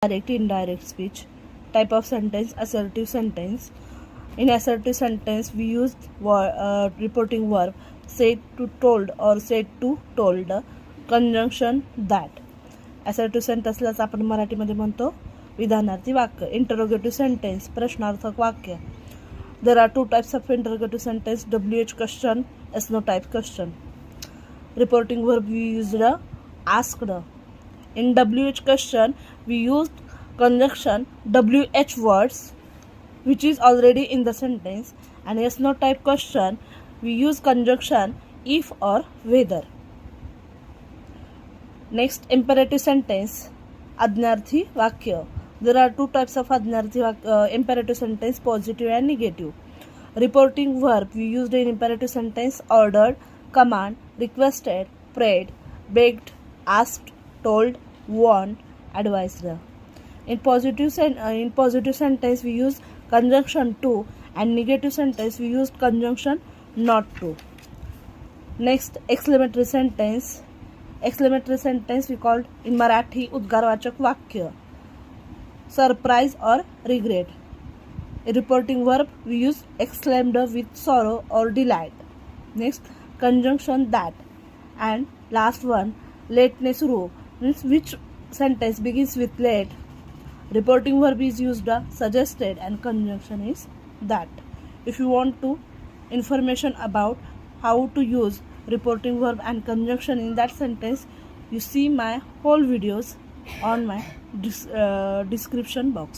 Direct, indirect speech. Type of sentence, assertive sentence. In assertive sentence, we use reporting verb said to told or said to told. Conjunction that. Assertive sentenceलाच आपण मराठीमध्ये म्हणतो विधानार्थी वाक्य. Interrogative sentence, प्रश्नार्थक वाक्य. There are two types of interrogative sentence: WH question, SNO type question. Reporting verb we used asked. In WH question, we used conjunction WH words, which is already in the sentence, and yes/no type question, we use conjunction if or whether. Next, imperative sentence, आज्ञार्थी वाक्य. There are two types of आज्ञार्थी imperative sentence, positive and negative. Reporting verb we used in imperative sentence: ordered, command, requested, prayed, begged, asked, told, warned, advised. In positive sentence we use conjunction to, and negative sentence we used conjunction not to. Next, exclamatory sentence. Exclamatory sentence we called in Marathi उद्गारवाचक वाक्य. Surprise or regret. A reporting verb we use exclaimed with sorrow or delight. Next, conjunction that. And last one, lateness row, means which sentence begins with late. Reporting verb is used suggested, and conjunction is that. If you want to information about how to use reporting verb and conjunction in that sentence, you see my whole videos on my description box.